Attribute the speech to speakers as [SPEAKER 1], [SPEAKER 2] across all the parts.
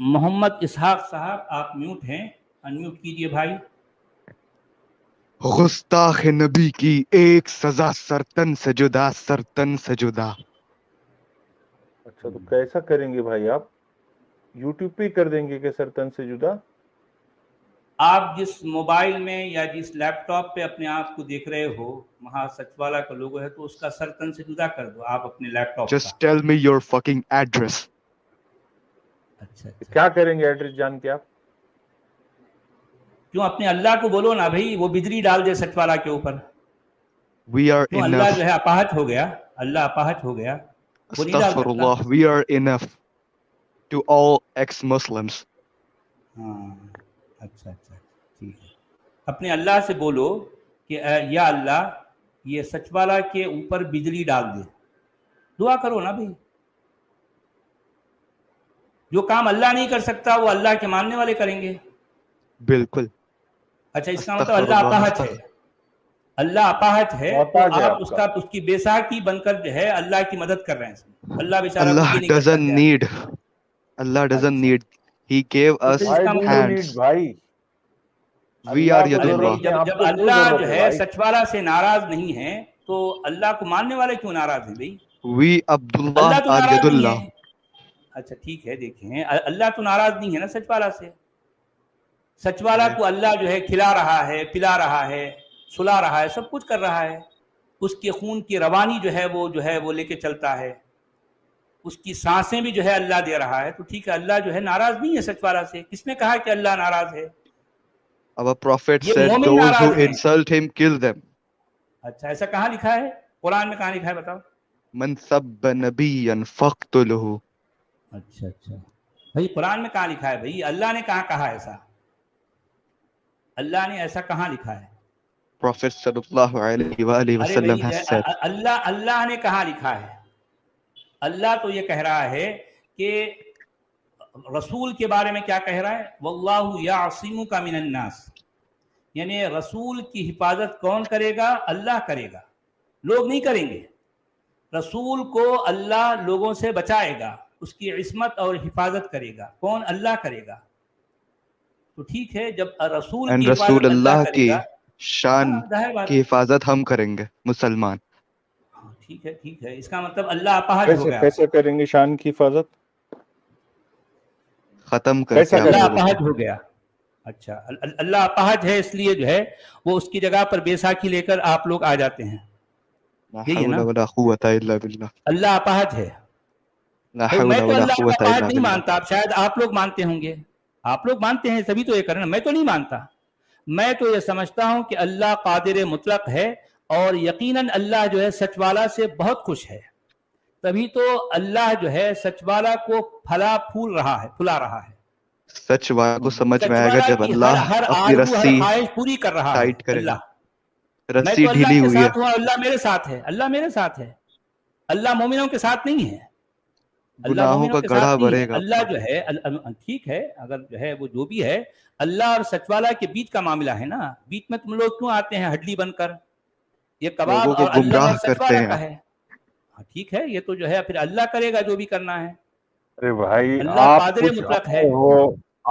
[SPEAKER 1] محمد اسحاق صاحب آپ میوٹ ہیں, انمیوٹ کیجئے بھائی.
[SPEAKER 2] گستاخ نبی کی ایک سزا سرتن سے جدا, سرتن سے جدا.
[SPEAKER 3] اچھا تو کیسا کریں گے بھائی, آپ یوٹیوب پہ کر دیں گے کہ سرتن سے جدا؟
[SPEAKER 1] آپ جس موبائل میں یا جس لیپ ٹاپ پہ اپنے آپ کو دیکھ رہے ہو, وہاں سچ والا کا لوگو ہے, تو اس کا سرتن سے جدا کر دو آپ اپنے لیپ ٹاپ کا.
[SPEAKER 2] Just tell me your fucking address.
[SPEAKER 1] اچھا
[SPEAKER 3] کیا کریں گے ایڈریس جان کے آپ؟
[SPEAKER 1] کیوں اپنے اللہ کو بولو نا بھائی, وہ بجلی ڈال دے سچ والا کے اوپر.
[SPEAKER 2] We are
[SPEAKER 1] کیوں
[SPEAKER 2] enough.
[SPEAKER 1] اللہ جو ہے اپاہج ہو گیا, اللہ اپاہج ہو گیا, وہ نہیں ڈال سکتا.
[SPEAKER 2] Astaghfirullah, we are enough to all ex-Muslims.
[SPEAKER 1] ہاں اچھا ٹھیک ہے. اپنے اللہ سے بولو کہ یا اللہ یہ سچ والا کے اوپر بجلی ڈال دے. دعا کرو نا بھائی. جو کام اللہ نہیں کر سکتا وہ اللہ کے ماننے والے کریں گے.
[SPEAKER 2] بالکل.
[SPEAKER 1] اچھا اس کا مطلب اللہ اپاہج ہے, اللہ اپاہج ہے, تو آپ اس کی بیساکھی بن کر جو ہے اللہ کی مدد کر رہے ہیں. اللہ بیچارہ
[SPEAKER 2] اللہ doesn't need. Allah doesn't need. He gave us hands. We are Yadullah.
[SPEAKER 1] جب اللہ جو ہے سچ والا سے ناراض نہیں ہے تو اللہ کو ماننے والے کیوں ناراض ہیں بھائی؟
[SPEAKER 2] We Abdullah
[SPEAKER 1] اللہ تو
[SPEAKER 2] are
[SPEAKER 1] ناراض نہیں
[SPEAKER 2] Yadullah.
[SPEAKER 1] ہے. اچھا ٹھیک ہے, دیکھیں اللہ تو ناراض نہیں ہے نا سچ والا سے. سچ والا کو اللہ جو ہے کھلا رہا ہے, پلا رہا ہے, سلا رہا ہے, سب کچھ کر رہا ہے. اس کے خون کی روانی جو ہے وہ لے کے چلتا ہے, اس کی سانسیں بھی جو ہے اللہ دے رہا ہے. تو ٹھیک ہے, اللہ جو ہے ناراض نہیں ہے سچ والا سے. کس نے کہا کہ اللہ ناراض ہے؟
[SPEAKER 2] Our prophet
[SPEAKER 1] یہ
[SPEAKER 2] said
[SPEAKER 1] مومن
[SPEAKER 2] those who
[SPEAKER 1] ناراض ہیں.
[SPEAKER 2] insult him kill them.
[SPEAKER 1] اچھا ایسا کہاں لکھا ہے قرآن میں؟ کہاں لکھا ہے بتاؤ.
[SPEAKER 2] من سب نبیا فاقتلہ.
[SPEAKER 1] اچھا بھائی قرآن میں کہاں لکھا ہے بھائی؟ اللہ نے کہاں کہا ایسا؟ اللہ نے ایسا کہاں لکھا ہے؟
[SPEAKER 2] Prophet sallallahu alayhi wa alihi
[SPEAKER 1] ارے
[SPEAKER 2] wasallam
[SPEAKER 1] بھائی
[SPEAKER 2] has said.
[SPEAKER 1] اللہ نے کہاں لکھا ہے؟ اللہ تو یہ کہہ رہا ہے کہ رسول کے بارے میں کیا کہہ رہا ہے؟ واللہ یعصمک من الناس. یعنی رسول کی حفاظت کون کرے گا؟ اللہ کرے گا, لوگ نہیں کریں گے. رسول کو اللہ لوگوں سے بچائے گا, اس کی عصمت اور حفاظت کرے گا. کون؟ اللہ کرے گا. تو ٹھیک ہے, جب رسول کی حفاظت اللہ کرے گا,
[SPEAKER 2] شان کی حفاظت ہم کریں گے مسلمان.
[SPEAKER 1] ٹھیک ہے, اس کا مطلب اللہ اپاہج ہو گیا.
[SPEAKER 3] کیسے کریں گے شان کی حفاظت؟
[SPEAKER 2] ختم کر کے
[SPEAKER 1] اللہ اپاہج ہو گیا. اچھا اللہ اپاہج ہے, اس لیے جو ہے وہ اس کی جگہ پر بیساکھی لے کر آپ لوگ آ جاتے ہیں. یہی ہے نا, اللہ اپاہج ہے. میں تو اللہ کو اپاہج نہیں مانتا, اب شاید آپ لوگ مانتے ہوں گے. آپ لوگ مانتے ہیں تبھی تو یہ کرنا, میں تو نہیں مانتا. میں تو یہ سمجھتا ہوں کہ اللہ قادر مطلق ہے, اور یقیناً اللہ جو ہے سچ والا سے بہت خوش ہے. تبھی تو اللہ جو ہے سچ والا کو پھلا رہا ہے.
[SPEAKER 2] سچ والا کو سمجھ میں آئے گا جب اللہ اپنی رسی
[SPEAKER 1] خواہش پوری کر رہا ہے.
[SPEAKER 2] ٹائٹ کرے گا.
[SPEAKER 1] میں تو اللہ کے ساتھ ہوں, اللہ میرے ساتھ ہے. اللہ میرے ساتھ ہے, اللہ مومنوں کے ساتھ نہیں ہے. اللہ مومنوں کے ساتھ نہیں ہے. اللہ جو ہے ٹھیک ہے, اگر جو ہے وہ جو بھی ہے, اللہ اور سچ والا کے بیچ کا معاملہ ہے نا. بیچ میں تم لوگ کیوں آتے ہیں ہڈلی بن کر؟ یہ کباب اور اللہ اور سچ والا کا ہے. ٹھیک ہے, یہ تو جو ہے پھر اللہ کرے گا جو بھی کرنا ہے.
[SPEAKER 3] ارے بھائی
[SPEAKER 1] اللہ قادر مطلق ہے.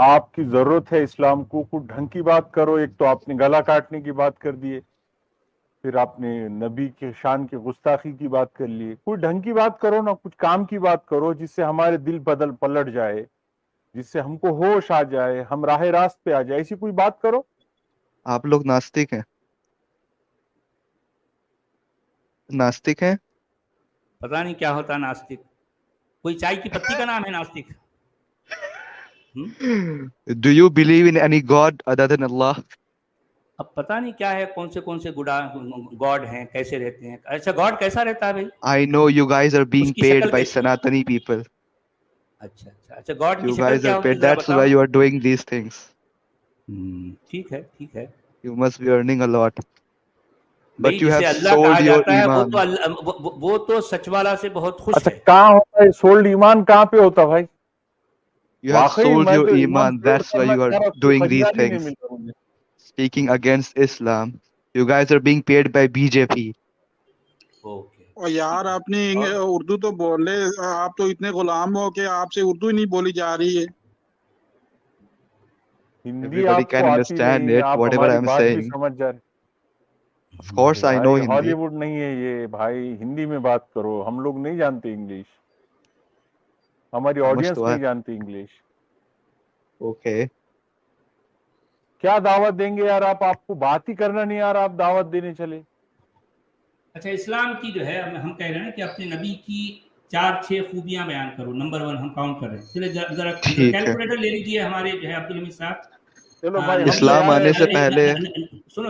[SPEAKER 3] آپ کی ضرورت ہے اسلام کو, کچھ ڈھنگ کی بات کرو. ایک تو آپ نے گلا کاٹنے کی بات کر دیے, پھر آپ نے نبی کے شان کی گستاخی کی بات کر لی. کوئی ڈھنگ کی بات کرو نا, کچھ کام کی بات کرو جس سے ہمارے دل پلٹ جائے, جس سے ہم کو ہوش آ جائے, ہم راہ راست پہ آ جائے. ایسی کوئی بات کرو.
[SPEAKER 2] آپ لوگ ناستک ہیں؟ ناستک ہیں؟
[SPEAKER 1] پتہ نہیں کیا ہوتا ناستک. کوئی چائے کی پتی کا نام ہے ناستک؟
[SPEAKER 2] Do you believe in any god other than Allah?
[SPEAKER 1] اب پتہ نہیں کیا ہے, کون سے گاڈ ہیں, کیسے رہتے ہیں. اچھا گاڈ کیسا رہتا ہے بھائی؟
[SPEAKER 2] I know you guys are being paid by Sanatani people.
[SPEAKER 1] اچھا گاڈ کی
[SPEAKER 2] You
[SPEAKER 1] شکل
[SPEAKER 2] guys
[SPEAKER 1] کیا
[SPEAKER 2] are
[SPEAKER 1] ہوتی ہے
[SPEAKER 2] paid,
[SPEAKER 1] ذرا
[SPEAKER 2] that's
[SPEAKER 1] بتاؤ.
[SPEAKER 2] why you are doing these things.
[SPEAKER 1] ٹھیک ہے.
[SPEAKER 2] You must be earning a lot.
[SPEAKER 1] بھائی جسے اللہ کہا جاتا ہے وہ تو سچ والا سے بہت خوش ہے.
[SPEAKER 3] اچھا کہاں ہوتا ہے سولڈ ایمان؟ کہاں پہ ہوتا بھائی؟
[SPEAKER 2] You have sold your iman, that's why you are doing these things. Speaking against Islam. You guys are being paid by BJP.
[SPEAKER 4] اور یار آپ نے اردو تو بولے, آپ تو اتنے غلام ہو کہ آپ سے اردو ہی نہیں بولی جا رہی ہے.
[SPEAKER 3] हिंदी आपको आती नहीं, आप हमारी बात भी समझ जा रहे।
[SPEAKER 2] Of course I know Hindi.
[SPEAKER 3] Hollywood नहीं है ये भाई, हिंदी में बात करो, हम लोग नहीं जानते इंग्लिश, हमारी ऑडियंस नहीं जानती इंग्लिश।
[SPEAKER 2] ओके,
[SPEAKER 3] क्या दावत देंगे यार आप, आपको बात ही करना नहीं यार, आप दावत देने चले।
[SPEAKER 1] अच्छा, इस्लाम की जो है हम कह रहे हैं ना कि अपने नबी की 4-6 खूबियां बयान करो। नंबर 1 हम काउंट कर रहे हैं। चलिए जरा कैलकुलेटर ले लीजिए हमारे जो है अब्दुल हमीद साहब।
[SPEAKER 3] चलो भाई,
[SPEAKER 2] इस्लाम आने से पहले
[SPEAKER 1] सुनो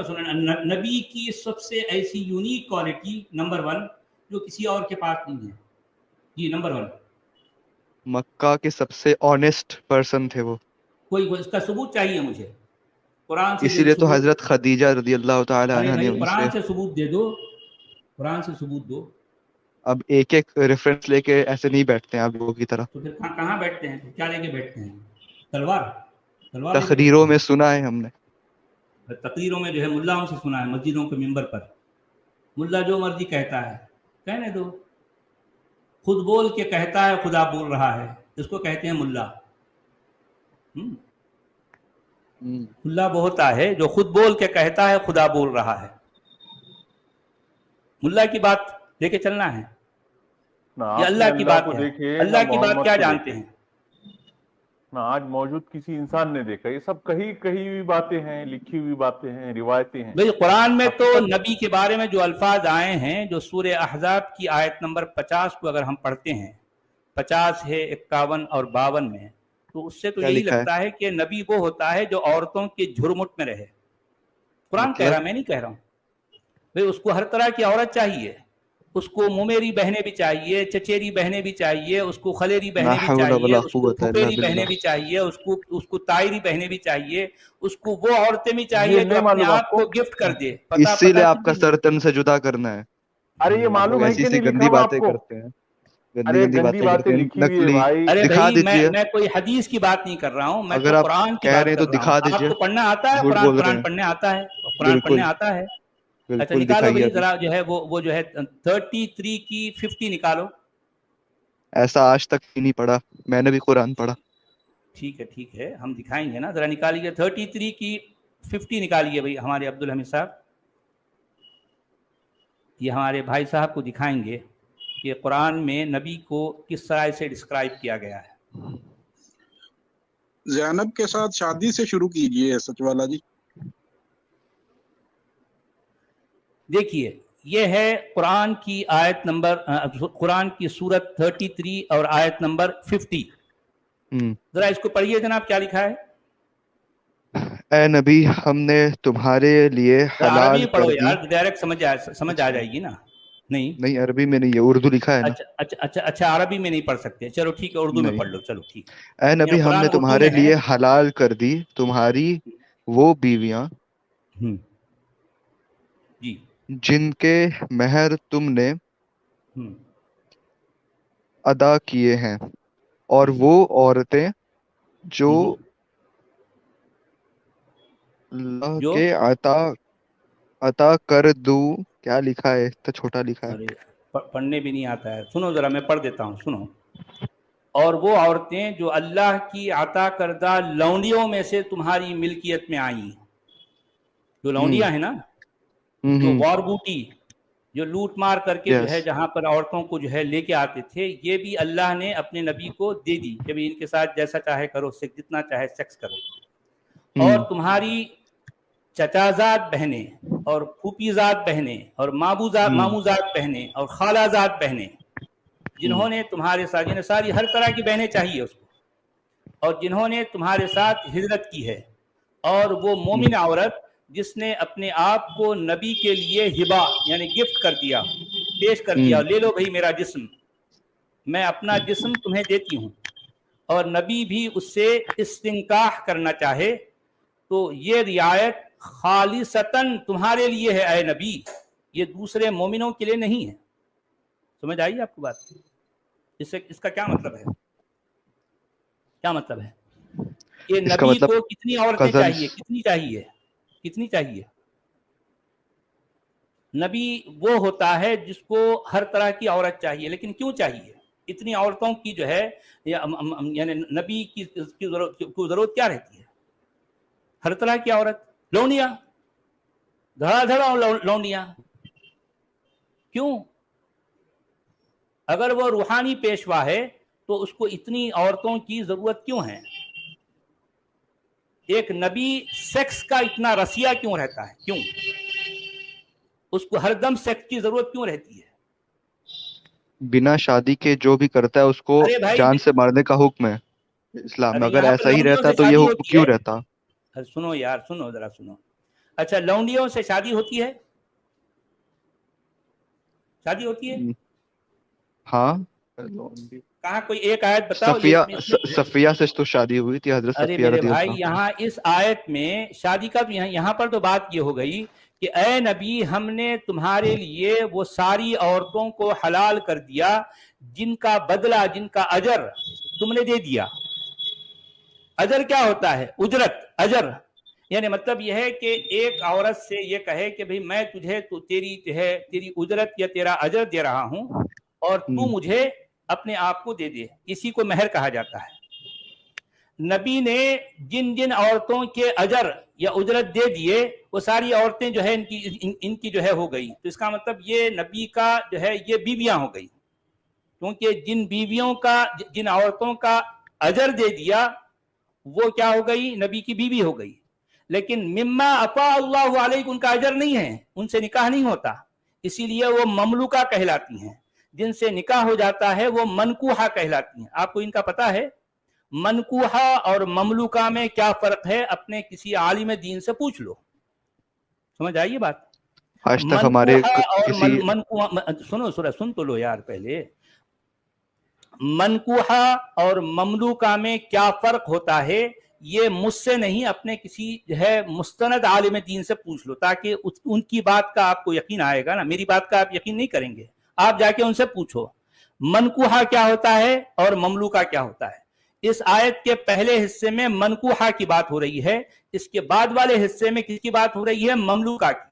[SPEAKER 1] नबी की सबसे ऐसी यूनिक क्वालिटी नंबर 1 जो किसी और के पास नहीं है। जी नंबर 1,
[SPEAKER 2] मक्का के सबसे ऑनेस्ट पर्सन थे वो।
[SPEAKER 1] कोई इसका सबूत चाहिए मुझे कुरान से।
[SPEAKER 2] इसीलिए तो हजरत खदीजा रदी अल्लाह ताला अन्हा ने
[SPEAKER 1] कुरान से सबूत दे दो, कुरान से सबूत दो।
[SPEAKER 2] अब एक एक रेफरेंस लेके ऐसे नहीं बैठते हैं आप लोगों की तरह।
[SPEAKER 1] तो फिर कहाँ बैठते हैं, तो क्या लेके बैठते हैं? तलवार
[SPEAKER 2] तकरीरों में सुना है हमने,
[SPEAKER 1] तकरीरों में जो है मुल्लाओं से सुना है, मस्जिदों के मिंबर पर मुल्ला जो मर्जी कहता है, कहने दो। खुद बोल के कहता है खुदा बोल रहा है, इसको कहते हैं मुल्ला। मुल्ला वो होता है जो खुद बोल के कहता है खुदा बोल रहा है। मुल्ला की बात लेके चलना है या अल्लाह की बात है? अल्लाह की बात क्या जानते हैं
[SPEAKER 3] ना, आज मौजूद किसी इंसान ने देखा। ये सब कही हुई बातें हैं, लिखी हुई बातें हैं, रिवायतें हैं।
[SPEAKER 1] भाई कुरान में तो नबी के बारे में जो अल्फाज आए हैं, जो सूरह अहज़ाब की आयत नंबर 50 को अगर हम पढ़ते हैं, 50 है 51 और 52 में, तो उससे तो यही लगता है कि नबी वो होता है जो औरतों के झुरमुट में रहे। कुरान कह रहा, मैं नहीं कह रहा हूँ। भाई उसको हर तरह की औरत चाहिए, उसको मुमेरी बहनें भी चाहिए, चचेरी बहनें भी चाहिए, उसको खलेरी बहनें भी चाहिए, उसको फुफेरी बहनें भी चाहिए, उसको तायरी बहनें भी चाहिए, उसको वो औरतें भी चाहिए जो अपने आप को गिफ्ट कर दे।
[SPEAKER 2] इसीलिए आपका सर तन से जुदा करना है।
[SPEAKER 3] अरे ये मालूम है कि नहीं
[SPEAKER 2] गंदी बातें करते हैं, गंदी बातें लिखी हुई है भाई।
[SPEAKER 1] अरे भाई मैं कोई हदीस की बात नहीं कर रहा हूँ, मैं तो कुरान की बात कर रहा हूँ। दिखा दीजिए। आपको पढ़ना आता है कुरान पढ़ने आता है? कुरान पढ़ने आता है? अच्छा निकालो भाई जरा जो है वो जो है 33 की 50 निकालो।
[SPEAKER 2] ऐसा आज तक ही नहीं पढ़ा, मैंने भी कुरान पढ़ा।
[SPEAKER 1] ठीक है हम दिखाएंगे ना, जरा निकालिए 33 की 50 निकालिए भाई हमारे अब्दुल हमीद साहब। ये हमारे भाई साहब को दिखाएंगे कि कुरान में नबी को किस तरह से डिस्क्राइब किया गया है।
[SPEAKER 4] ज़ैनब के साथ शादी से शुरू कीजिए सचवाला जी।
[SPEAKER 1] देखिए ये है कुरान की आयत नंबर, कुरान की सूरत 33 और आयत नंबर 50। जरा इसको पढ़िए जनाब, क्या लिखा है?
[SPEAKER 2] ऐ नबी, हमने तुम्हारे लिए हलाल कर दी।
[SPEAKER 1] यार डायरेक्ट समझ आ जाएगी ना। नहीं
[SPEAKER 2] अरबी में नहीं है, उर्दू लिखा है ना।
[SPEAKER 1] अच्छा अरबी में नहीं पढ़ सकते, चलो ठीक है उर्दू में पढ़ लो। चलो ठीक।
[SPEAKER 2] ऐ नबी, हमने तुम्हारे लिए हलाल कर दी तुम्हारी वो बीवियां
[SPEAKER 1] जी
[SPEAKER 2] जिनके महर तुमने अदा किए हैं, और वो औरतें जो अल्लाह के अता कर दूं। क्या लिखा है, तो छोटा लिखा है,
[SPEAKER 1] पढ़ने भी नहीं आता है। सुनो जरा मैं पढ़ देता हूँ, सुनो। और वो औरतें जो अल्लाह की अता करदा लौंडियों में से तुम्हारी मिल्कियत में आई। जो लौंडियां है ना, जो वॉर बूटी, जो लूट मार करके जो है जहां पर औरतों को जो है लेके आते थे, ये भी अल्लाह ने अपने नबी को दे दी कि भी इनके साथ जैसा चाहे करो, जितना चाहे सेक्स करो। और तुम्हारी चचाजाद बहनें और फूफीजाद बहनें और मामूजाद बहनें और खालाजाद बहनें, जिन्होंने तुम्हारे साथ, जिन्हें सारी हर तरह की बहनें चाहिए उसको, और जिन्होंने तुम्हारे साथ हिजरत की है, और वो मोमिन औरत जिसने अपने आप को नबी के लिए हिबा यानी गिफ्ट कर दिया, पेश कर दिया, ले लो भाई मेरा जिस्म, मैं अपना जिस्म तुम्हें देती हूँ, और नबी भी उससे इस्तिंकाह करना चाहे तो ये रियायत खालिसतन तुम्हारे लिए है ऐ नबी, ये दूसरे मोमिनों के लिए नहीं है। समझ आई आपको बात? इसका क्या मतलब है? क्या मतलब है कि नबी को कितनी औरतें चाहिए? कितनी चाहिए? नबी वो होता है जिसको हर तरह की औरत चाहिए, लेकिन क्यों चाहिए इतनी औरतों की जो है, यानी नबी की जरूरत क्या रहती है? हर तरह की औरत, लौंडिया, धड़ाधड़ा लौंडिया। क्यों? अगर वो रूहानी पेशवा है तो उसको इतनी औरतों की जरूरत क्यों है? एक नबी सेक्स का इतना रसिया क्यों रहता है? क्यों? उसको हरदम सेक्स की जरूरत क्यों रहती है?
[SPEAKER 2] बिना शादी के जो भी करता है उसको
[SPEAKER 1] अरे भाई,
[SPEAKER 2] जान से मारने का हुक्म है इस्लाम में।
[SPEAKER 1] अरे
[SPEAKER 2] अगर
[SPEAKER 1] यहाँ पर
[SPEAKER 2] ऐसा ही
[SPEAKER 1] लौंडियों
[SPEAKER 2] रहता
[SPEAKER 1] से
[SPEAKER 2] तो ये
[SPEAKER 1] शादी
[SPEAKER 2] हुक्म
[SPEAKER 1] होती
[SPEAKER 2] क्यों
[SPEAKER 1] है?
[SPEAKER 2] रहता?
[SPEAKER 1] अरे सुनो यार, सुनो जरा सुनो। अच्छा, लौंडियों से शादी होती है? शादी होती है?
[SPEAKER 2] हाँ,
[SPEAKER 1] कहाँ कोई एक आयत बताओ
[SPEAKER 2] सफिया से तो शादी हुई थी, हजरत
[SPEAKER 1] अरे
[SPEAKER 2] सफिया
[SPEAKER 1] मेरे
[SPEAKER 2] रदी
[SPEAKER 1] भाई,
[SPEAKER 2] अल्लाह।
[SPEAKER 1] यहाँ इस आयत में शादी का तो यहाँ पर तो बात ये हो गई कि ऐ नबी, हमने तुम्हारे लिए वो सारी औरतों को हलाल कर दिया जिनका बदला, जिनका अजर तुमने दे दिया। अजर क्या होता है? उजरत, अजर। यानी मतलब यह है कि एक औरत से ये कहे कि भाई मैं तुझे तो तेरी उजरत या तेरा अजर दे रहा हूं और तू मुझे अपने आप को दे दे, इसी को महर कहा जाता है। नबी ने जिन जिन औरतों के अजर या उजरत दे दिए वो सारी औरतें जो है इनकी जो है हो गई। तो इसका मतलब ये नबी का जो है ये बीवियां हो गई, क्योंकि जिन बीवियों का, जिन औरतों का अजर दे दिया वो क्या हो गई? नबी की बीवी हो गई। लेकिन मिम्मा अफा अल्लाहु अलैहि उनका अजर नहीं है, उनसे निकाह नहीं होता, इसीलिए वो ममलूका कहलाती हैं। जिनसे निकाह हो जाता है वो मनकूहा कहलाती हैं। आपको इनका पता है मनकूहा और ममलूका में क्या फर्क है? अपने किसी आलिम दीन से पूछ लो, समझ आइए बात।
[SPEAKER 2] आज तक हमारे
[SPEAKER 1] और
[SPEAKER 2] किसी
[SPEAKER 1] मनकूहा सुनो सुन तो लो यार पहले। मनकूहा और ममलूका में क्या फर्क होता है ये मुझसे नहीं, अपने किसी जो है मुस्तनद आलिम दीन से पूछ लो, ताकि उनकी बात का आपको यकीन आएगा ना। मेरी बात का आप यकीन नहीं करेंगे, आप जाके उनसे पूछो मनकूहा क्या होता है और ममलूका क्या होता है। इस आयत के पहले हिस्से में मनकूहा की बात हो रही है, इसके बाद वाले हिस्से में किसकी बात हो रही है? ममलूका की।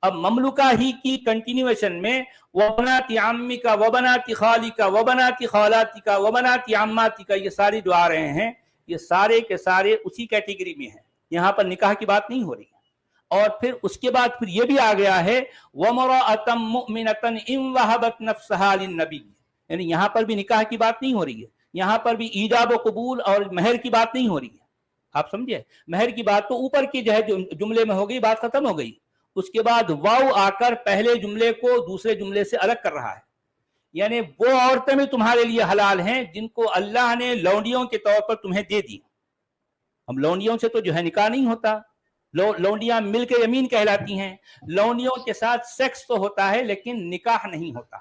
[SPEAKER 1] अब ममलूका ही की कंटिन्यूएशन में वबनाती अम्मी का, वबनाती खाली का, वबनाती खालाती का, वबनाती अम्माती का, ये सारी जो आ रहे हैं ये सारे के सारे उसी कैटेगरी में हैं। यहाँ पर निकाह की बात नहीं हो रही है। और फिर उसके बाद फिर ये भी आ गया है वमराअतम मुमिनतन इन वहबत नफ्सहा लिन्नबी, यानी यहाँ पर भी निकाह की बात नहीं हो रही है, यहाँ पर भी ईजाब व कबूल और महर की बात नहीं हो रही है। आप समझे? महर की बात तो ऊपर की जो है जुमले में हो गई, बात खत्म हो गई। उसके बाद वाव आकर पहले जुमले को दूसरे जुमले से अलग कर रहा है, यानी वो औरतें भी तुम्हारे लिए हलाल हैं जिनको अल्लाह ने लौंडियों के तौर पर तुम्हें दे दी। अब लौंडियों से तो जो है निकाह नहीं होता, लौंडियां मिलके यमीन कहलाती हैं। लौंडियों के साथ सेक्स तो होता है लेकिन निकाह नहीं होता।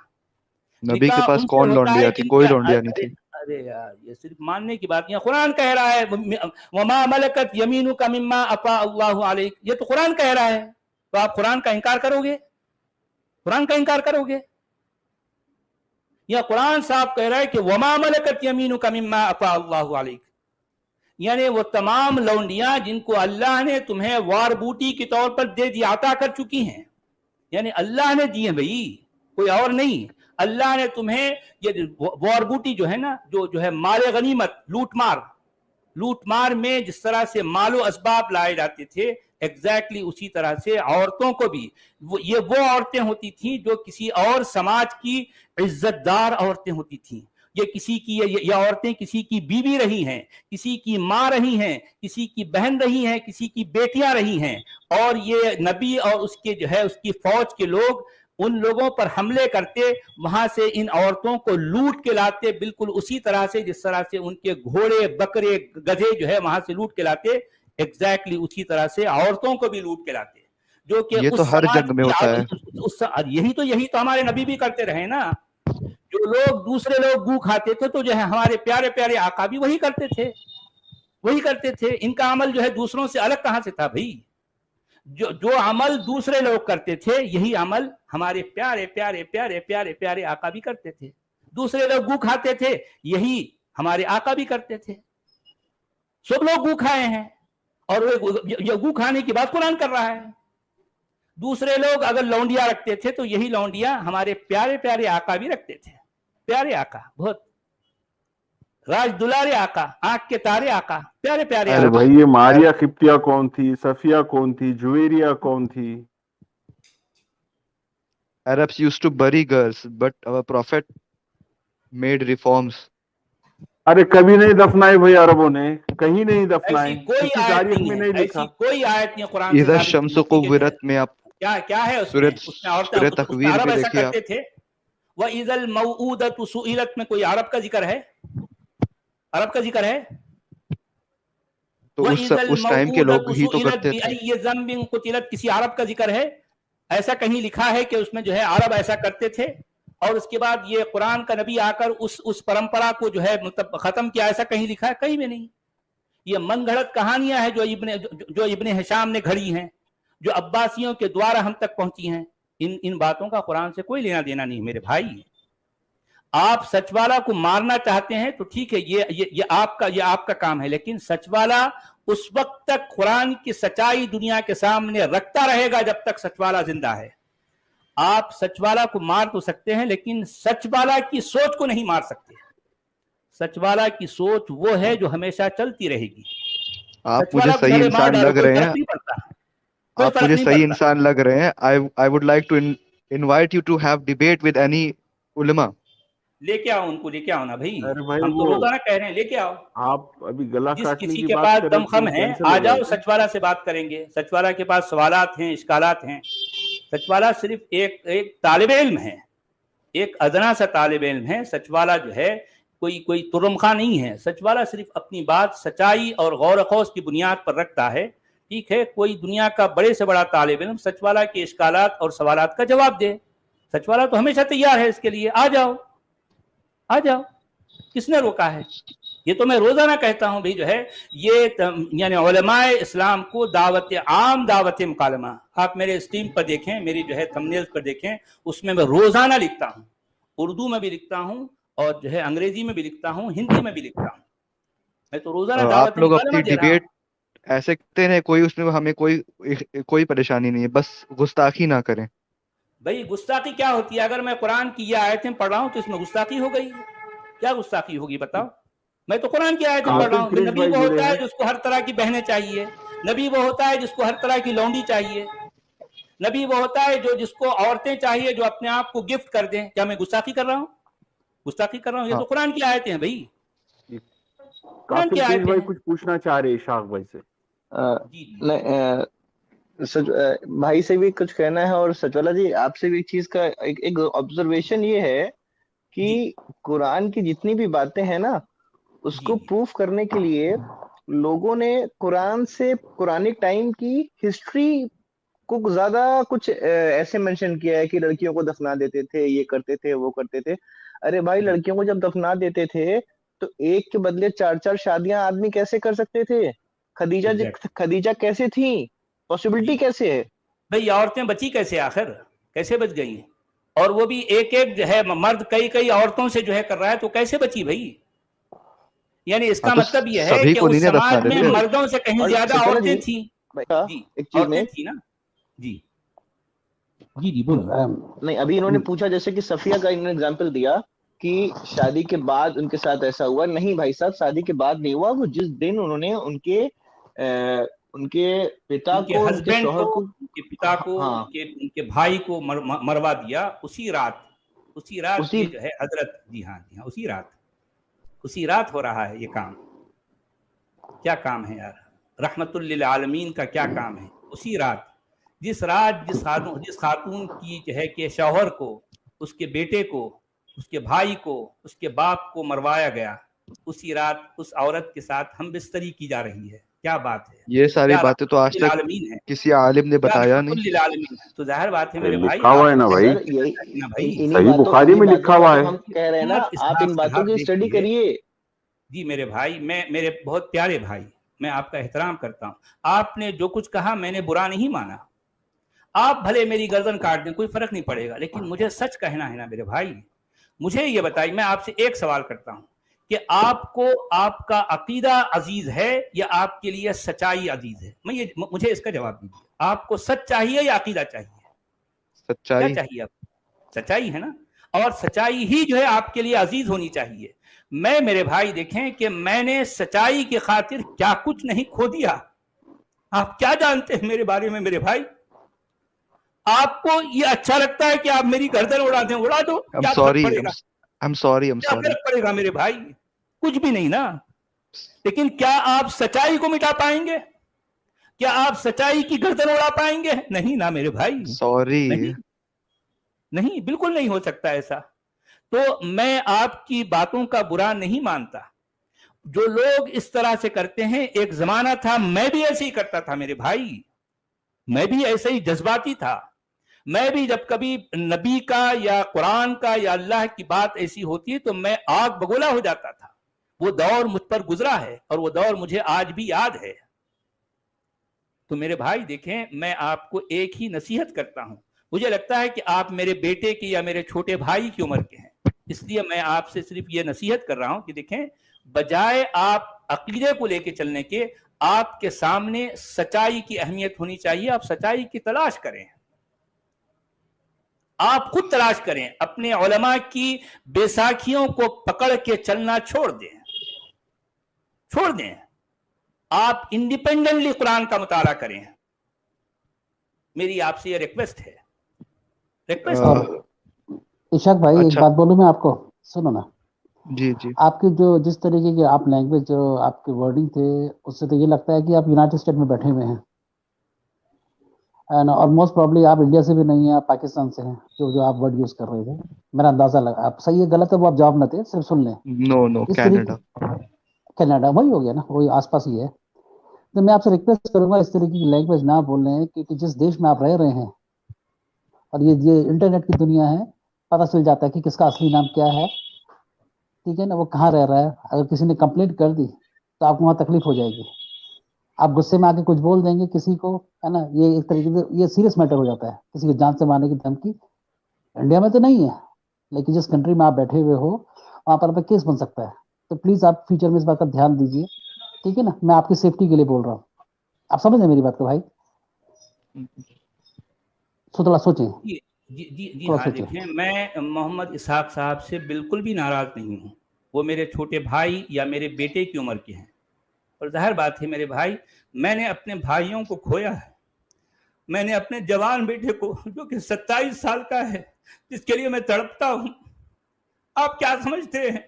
[SPEAKER 2] नबी के पास कौन लौंडिया थी? कोई लौंडिया नहीं थी।
[SPEAKER 1] अरे यार, ये सिर्फ मानने की बात नहीं है। कुरान कह रहा है वमा मलकत यमीनुका मिम्मा अफा अल्लाहु अलैक, ये तो कुरान कह रहा है। तो आप कुरान का इनकार करोगे? कुरान का इनकार करोगे? या कुरान साहब कह रहा है कि वमा मलकत यमीनुका मिम्मा अफा अल्लाहु अलैक, यानी वो तमाम लौंडियां जिनको अल्लाह ने तुम्हें वार बूटी के तौर पर दे दिया, अता कर चुकी हैं, यानी अल्लाह ने दी है भाई, कोई और नहीं। अल्लाह ने तुम्हें ये वार बूटी जो है ना, जो है माल गनीमत, लूटमार में जिस तरह से मालो असबाब लाए जाते थे, एग्जैक्टली उसी तरह से औरतों को भी वो औरतें होती थी जो किसी और समाज की इज्जतदार औरतें होती थी। ये किसी की ये औरतें किसी की बीवी रही हैं, किसी की माँ रही हैं, किसी की बहन रही हैं, किसी की बेटियां रही हैं। और ये नबी और उसके जो है उसकी फौज के लोग उन लोगों पर हमले करते, वहां से इन औरतों को लूट के लाते, बिल्कुल उसी तरह से जिस तरह से उनके घोड़े बकरे गधे जो है वहां से लूट के लाते, एग्जैक्टली उसी तरह से औरतों को भी लूट के लाते। जो कि
[SPEAKER 2] ये तो हर जंग में होता है।
[SPEAKER 1] यही तो हमारे नबी भी करते रहे ना। जो लोग दूसरे लोग गू खाते थे तो जो है हमारे प्यारे प्यारे आका भी वही करते थे। इनका अमल जो है दूसरों से अलग कहां से था भाई? जो अमल दूसरे लोग करते थे यही अमल हमारे प्यारे प्यारे प्यारे प्यारे प्यारे आका भी करते थे। दूसरे लोग गू खाते थे, यही हमारे आका भी करते थे। सब लोग गू खाए हैं और ये गू खाने की बात कुरान कर रहा है। दूसरे लोग अगर लौंडिया रखते थे तो यही लौंडिया हमारे प्यारे प्यारे आका भी रखते थे। प्यारे आका बहुत राज दुलारे आका, आंख के तारे आका, प्यारे प्यारे
[SPEAKER 3] अरे
[SPEAKER 1] आका।
[SPEAKER 3] भाई ये मारिया खिप्तिया कौन थी, सफिया कौन थी, जुवेरिया कौन थी?
[SPEAKER 2] Arabs used to bury girls, but our prophet made reforms.
[SPEAKER 3] अरे कभी नहीं दफनाए भाई अरबों ने, कहीं नहीं दफनाए,
[SPEAKER 1] ऐसी कोई
[SPEAKER 3] किसी
[SPEAKER 1] आयत
[SPEAKER 3] तारीख
[SPEAKER 1] नहीं
[SPEAKER 3] में
[SPEAKER 1] है,
[SPEAKER 3] नहीं
[SPEAKER 1] ऐसी
[SPEAKER 3] लिखा।
[SPEAKER 1] कोई आयत नहीं कुरान से
[SPEAKER 2] इधर
[SPEAKER 1] साबित
[SPEAKER 2] शम्स
[SPEAKER 1] होती
[SPEAKER 2] को
[SPEAKER 1] है कि
[SPEAKER 2] विरत में आप
[SPEAKER 1] क्या है उसमें
[SPEAKER 2] सूरत
[SPEAKER 1] औरतें उसमें
[SPEAKER 2] तकवीर
[SPEAKER 1] अरब
[SPEAKER 2] में
[SPEAKER 1] ऐसा
[SPEAKER 2] देखिए आप।
[SPEAKER 1] करते थे। वह इज़ल मऊदतु सुइलत में कोई अरब का जिक्र है? अरब का जिक्र है?
[SPEAKER 2] तो उस टाइम के लोग ही तो करते थे।
[SPEAKER 1] ये ज़म्बिन कुतिलत, किसी अरब का जिक्र है? ऐसा कहीं लिखा है कि उसमें जो है अरब ऐसा करते थे और उसके बाद ये कुरान का नबी आकर उस परंपरा को जो है मतलब खत्म किया, ऐसा कहीं लिखा है? कहीं भी नहीं। ये मनगढ़ंत कहानियां हैं जो इब्ने हिशाम ने घड़ी हैं, जो अब्बासियों के द्वारा हम तक पहुंची हैं। इन बातों का कुरान से कोई लेना देना नहीं मेरे भाई। आप सचवाला को मारना चाहते हैं तो ठीक है, ये आपका काम है, लेकिन सचवाला उस वक्त तक कुरान की सच्चाई दुनिया के सामने रखता रहेगा जब तक सचवाला जिंदा है। आप सचवाला को मार तो सकते हैं लेकिन सचवाला की सोच को नहीं मार सकते। सचवाला की सोच वो है जो हमेशा चलती रहेगी।
[SPEAKER 2] आप मुझे सही इंसान लग रहे हैं, आप मुझे सही इंसान लग रहे हैं। I would like to invite you to have debate with any ulama.
[SPEAKER 1] लेके आओ उनको, लेके आओ ना भाई।
[SPEAKER 3] अरे भाई
[SPEAKER 1] हम तो रोजाना कह रहे हैं लेके आओ।
[SPEAKER 3] आप अभी गला काटने
[SPEAKER 1] किसी
[SPEAKER 3] की
[SPEAKER 1] के
[SPEAKER 3] बात
[SPEAKER 1] पास
[SPEAKER 3] कर रहे
[SPEAKER 1] दमखम है आ जाओ, सचवाला से बात करेंगे। सचवाला के पास सवालात हैं, इश्कालात हैं। सचवाला सिर्फ एक तालिब इल्म है, एक अदना सा तालिब इल्म है। सचवाला जो है कोई तुरमखा नहीं है। सचवाला सिर्फ अपनी बात सच्चाई और गौर खौस की बुनियाद पर रखता है। ठीक है, कोई दुनिया का बड़े से बड़ा तालिब इल्म सचवाला के इश्कालात और सवालात का जवाब दे। सचवाला तो हमेशा तैयार है इसके लिए। आ जाओ आ जाओ, किसने रोका है? ये तो मैं रोजाना कहता हूं भाई, जो है ये यानी उलमाए इस्लाम को दावत मुकालमा, आप मेरे स्ट्रीम पर देखें, मेरी जो है थंबनेल्स पर देखें, उसमें मैं रोजाना लिखता हूं। उर्दू में भी लिखता हूं और जो है अंग्रेजी में भी लिखता हूं, हिंदी में भी लिखता हूं। मैं तो रोजाना दावत
[SPEAKER 2] आप लोग अपनी डिबेट ऐसे करते हैं, कोई उसमें हमें कोई परेशानी नहीं है, बस गुस्ताखी ना करें।
[SPEAKER 1] भाई गुस्ताखी क्या होती है? अगर मैं कुरान की ये आयतें पढ़ रहा हूं तो इसमें गुस्ताखी हो गई? क्या गुस्ताखी होगी बताओ? मैं तो कुरान की आयतें पढ़ रहा हूँ। नबी वो होता है जिसको हर तरह की बहनें चाहिए, नबी वो होता है जिसको हर तरह की लौंडी चाहिए, नबी वो होता है जिसको औरतें चाहिए जो अपने आप को गिफ्ट कर दें। क्या मैं गुस्ताखी कर रहा हूँ? गुस्ताखी कर रहा हूँ? ये तो कुरान की आयतें हैं भाई, कुरान की आयतें हैं।
[SPEAKER 3] कुछ पूछना चाह रहे इशाक भाई से?
[SPEAKER 5] भाई से भी कुछ कहना है, और सचवाला जी आपसे भी एक चीज का एक ऑब्जर्वेशन ये है कि कुरान की जितनी भी बातें हैं ना, उसको प्रूफ करने के लिए लोगों ने कुरान से कुरानिक टाइम की हिस्ट्री को ज्यादा कुछ ऐसे मेंशन किया है कि लड़कियों को दफना देते थे, ये करते थे, वो करते थे। अरे भाई, लड़कियों को जब दफना देते थे तो एक के बदले 4-4 शादियां आदमी कैसे कर सकते थे? खदीजा कैसे थी? पॉसिबिलिटी कैसे है
[SPEAKER 1] भाई? औरतें बची कैसे? आखिर कैसे बच गई? और वो भी एक जो है मर्द कई औरतों से जो है कर रहा है, तो कैसे बची भाई? यानी इसका मतलब ये है कि उस समाज में मर्दों से कहीं ज्यादा औरतें थी। औरतें थी ना। जी बोलो।
[SPEAKER 5] नहीं, अभी इन्होंने पूछा जैसे कि सफिया का इन्होंने एग्जांपल दिया कि शादी के बाद उनके साथ ऐसा हुआ। नहीं भाई साहब, शादी के बाद नहीं हुआ। वो जिस दिन उन्होंने उनके पिता को, उनके शौहर को,
[SPEAKER 1] उनके पिता को, उनके भाई को मरवा दिया, उसी रात जो है हजरत, जी हाँ उसी रात हो रहा है ये काम। क्या काम है यार? रहमतुल लिल आलमीन का क्या काम है? उसी रात जिस खातून की जो है कि शौहर को, उसके बेटे को, उसके भाई को, उसके बाप को मरवाया गया, उसी रात उस औरत के साथ हम बिस्तरी की जा रही है। क्या बात है?
[SPEAKER 2] ये सारी बातें तो आज तक किसी आलिम ने बताया नहीं।
[SPEAKER 1] तो जाहिर बात है मेरे भाई,
[SPEAKER 3] लिखा हुआ है ना भाई, सही बुखारी में लिखा हुआ है।
[SPEAKER 5] हम कह रहे हैं ना, आप इन बातों की स्टडी करिए।
[SPEAKER 1] जी मेरे भाई, मेरे बहुत प्यारे भाई, मैं आपका एहतराम करता हूँ। आपने जो कुछ कहा मैंने बुरा नहीं माना। आप भले मेरी गर्दन काट दें, कोई फर्क नहीं पड़ेगा, लेकिन मुझे सच कहना है ना मेरे भाई। मुझे ये बताइए, मैं आपसे एक सवाल करता हूँ कि आपको आपका अकीदा अजीज है या आपके लिए सच्चाई अजीज है? मुझे इसका जवाब दीजिए। आपको सच चाहिए या अकीदा चाहिए?
[SPEAKER 2] सच्चाई।
[SPEAKER 1] क्या चाहिए आपको? सच्चाई है ना। और सच्चाई ही जो है आपके लिए अजीज होनी चाहिए। میں میرے بھائی دیکھیں کہ میں نے سچائی کی خاطر کیا کچھ نہیں کھو دیا. آپ کیا جانتے ہیں میرے بارے میں میرے بھائی؟ آپ کو یہ اچھا لگتا ہے کہ آپ میری گردن اڑا دیں؟ اڑا دو, کیا فرق پڑے گا؟ کیا فرق پڑے گا میرے بھائی؟ کچھ بھی نہیں نا. لیکن کیا آپ سچائی کو مٹا پائیں گے؟ کیا آپ سچائی کی گردن اڑا پائیں گے؟ نہیں نا میرے بھائی,
[SPEAKER 2] سوری
[SPEAKER 1] نہیں, بالکل نہیں ہو سکتا ایسا. تو میں آپ کی باتوں کا برا نہیں مانتا. جو لوگ اس طرح سے کرتے ہیں, ایک زمانہ تھا میں بھی ایسے ہی کرتا تھا میرے بھائی, میں بھی ایسے ہی جذباتی تھا. میں بھی جب کبھی نبی کا یا قرآن کا یا اللہ کی بات ایسی ہوتی ہے تو میں آگ بگولا ہو جاتا تھا. وہ دور مجھ پر گزرا ہے اور وہ دور مجھے آج بھی یاد ہے. تو میرے بھائی دیکھیں, میں آپ کو ایک ہی نصیحت کرتا ہوں. مجھے لگتا ہے کہ آپ میرے بیٹے کی یا میرے چھوٹے بھائی کی عمر کے ہیں, اس لیے میں آپ سے صرف یہ نصیحت کر رہا ہوں کہ دیکھیں, بجائے آپ عقیدے کو لے کے چلنے کے, آپ کے سامنے سچائی کی اہمیت ہونی چاہیے. آپ سچائی کی تلاش کریں, آپ خود تلاش کریں. اپنے علماء کی بیساکھیوں کو پکڑ کے چلنا چھوڑ دیں. آپ انڈیپینڈنٹلی قرآن کا مطالعہ کریں. میری آپ سے یہ ریکویسٹ ہے.
[SPEAKER 6] اشاق بھائی ایک بات بولوں میں آپ کو, سنو نا.
[SPEAKER 2] جی
[SPEAKER 6] آپ کی جو جس طریقے کی آپ لینگویج, جو آپ کے ورڈنگ تھے, اس سے تو یہ لگتا ہے کہ آپ یونائٹڈ اسٹیٹ میں بیٹھے ہوئے ہیں. اور موسٹ پرابلی آپ انڈیا سے بھی نہیں ہیں, آپ پاکستان سے ہیں, جو آپ ورڈ یوز کر رہے تھے. میرا اندازہ لگا, آپ صحیح ہے غلط ہے وہ آپ جواب نہ دیں, صرف سن لیں.
[SPEAKER 2] نو
[SPEAKER 6] کینیڈا وہی ہو گیا نا, وہی آس پاس ہی ہے. تو میں آپ سے ریکویسٹ کروں گا اس طریقے کی لینگویج نہ بولیں, کیونکہ جس دیش میں آپ رہ رہے ہیں, اور یہ انٹرنیٹ کی دنیا ہے, پتہ چل جاتا ہے کہ کس کا اصلی نام کیا ہے. ٹھیک ہے نا, وہ کہاں رہ رہا ہے. اگر کسی نے کمپلینٹ کر دی تو آپ کو وہاں تکلیف ہو جائے گی. آپ غصے میں آ کے کچھ بول دیں گے کسی کو, ہے نا, یہ ایک طریقے سے یہ سیریس میٹر ہو جاتا ہے. کسی کو جان سے مارنے کی دھمکی انڈیا میں تو نہیں ہے, لیکن جس کنٹری میں آپ بیٹھے ہوئے ہو وہاں پر کیس بن سکتا ہے. تو پلیز آپ فیوچر میں اس بات کا دھیان دیجیے, ٹھیک ہے نا. میں آپ کی سیفٹی کے لیے بول رہا ہوں, آپ سمجھ رہے میری بات کو بھائی؟ تھوڑا سوچیں.
[SPEAKER 1] جی ہاں, دیکھیں میں محمد اسحاق صاحب سے بالکل بھی ناراض نہیں ہوں. وہ میرے چھوٹے بھائی یا میرے بیٹے کی عمر کے ہیں, اور ظاہر بات ہے میرے بھائی, میں نے اپنے بھائیوں کو کھویا ہے. میں نے اپنے جوان بیٹے کو, جو کہ 27 سال کا ہے, جس کے لیے میں تڑپتا ہوں. آپ کیا سمجھتے ہیں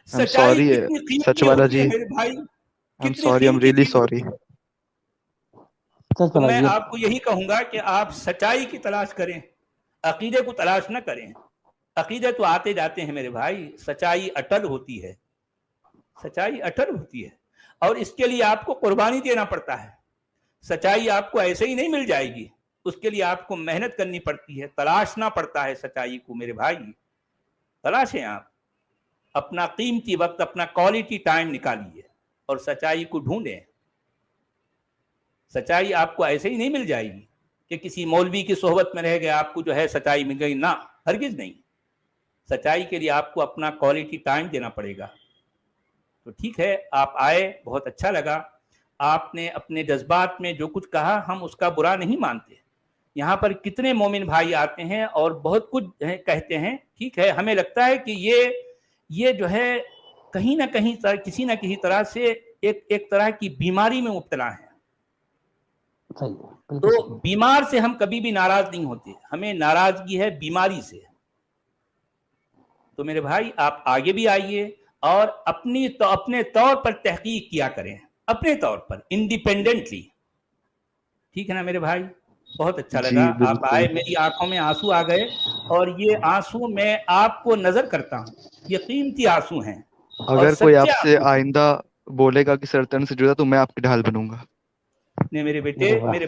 [SPEAKER 1] سچائی کتنی قیمتی ہوتی ہے میرے بھائی, کتنی قیمتی ہوتی ہے. تو میں آپ کو یہی کہوں گا کہ آپ سچائی کی تلاش کریں, عقیدے کو تلاش نہ کریں. عقیدے تو آتے جاتے ہیں میرے بھائی, سچائی اٹل ہوتی ہے. سچائی اٹل ہوتی ہے, اور اس کے لیے آپ کو قربانی دینا پڑتا ہے. سچائی آپ کو ایسے ہی نہیں مل جائے گی, اس کے لیے آپ کو محنت کرنی پڑتی ہے, تلاشنا پڑتا ہے سچائی کو. میرے بھائی تلاشیں, آپ اپنا قیمتی وقت, اپنا کوالٹی ٹائم نکالیے اور سچائی کو ڈھونڈیں. سچائی آپ کو ایسے ہی نہیں مل جائے گی کہ کسی مولوی کی صحبت میں رہ گئے آپ کو جو ہے سچائی مل گئی, نہ, ہرگز نہیں. سچائی کے لیے آپ کو اپنا کوالٹی ٹائم دینا پڑے گا. تو ٹھیک ہے, آپ آئے, بہت اچھا لگا. آپ نے اپنے جذبات میں جو کچھ کہا, ہم اس کا برا نہیں مانتے. یہاں پر کتنے مومن بھائی آتے ہیں اور بہت کچھ کہتے ہیں, ٹھیک ہے. ہمیں لگتا ہے کہ یہ جو ہے کہیں نہ کہیں کسی نہ کسی طرح سے ایک طرح کی بیماری میں مبتلا ہے. تو بیمار سے ہم کبھی بھی ناراض نہیں ہوتے, ہمیں ناراضگی ہے بیماری سے. تو میرے بھائی آپ آگے بھی آئیے اور اپنے طور پر تحقیق کیا کریں, اپنے طور پر انڈیپینڈنٹلی. ٹھیک ہے نا میرے بھائی, بہت اچھا لگا آپ آئے. میری آنکھوں میں آنسو آ گئے, اور یہ آنسو میں آپ کو نظر کرتا ہوں, یہ قیمتی آنسو ہیں.
[SPEAKER 2] اگر کوئی آپ سے آئندہ بولے گا کہ سرطان سے جڑا, تو میں آپ کی ڈھال بنوں گا.
[SPEAKER 1] نہیں میرے بیٹے, میرے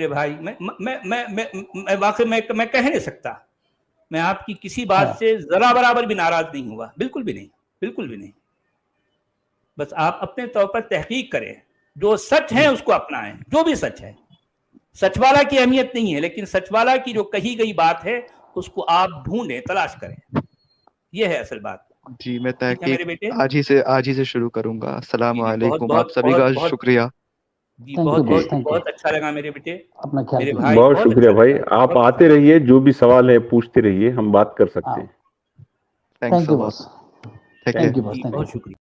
[SPEAKER 1] بھائی, میں واقعی میں کہہ نہیں سکتا. میں آپ کی کسی بات سے ذرا برابر بھی ناراض نہیں ہوا, بالکل بھی نہیں, بالکل بھی نہیں. بس آپ اپنے طور پر تحقیق کریں, جو سچ ہے اس کو اپنائیں, جو بھی سچ ہے. سچ والا کی اہمیت نہیں ہے, لیکن سچ والا کی جو کہی گئی بات ہے اس کو آپ ڈھونڈیں, تلاش کریں. یہ ہے اصل بات.
[SPEAKER 2] جی, میں تحقیق آج ہی سے شروع کروں گا. السلام علیکم, آپ سبھی کا شکریہ.
[SPEAKER 1] جی بہت اچھا لگا میرے بیٹے, میرے بھائی.
[SPEAKER 3] بہت شکریہ بھائی, آپ آتے رہیے, جو بھی سوال ہے پوچھتے رہیے, ہم بات کر سکتے ہیں.
[SPEAKER 2] Thanks. Take care.
[SPEAKER 6] Thank you, boss. Thank you.
[SPEAKER 1] بہت شکریہ.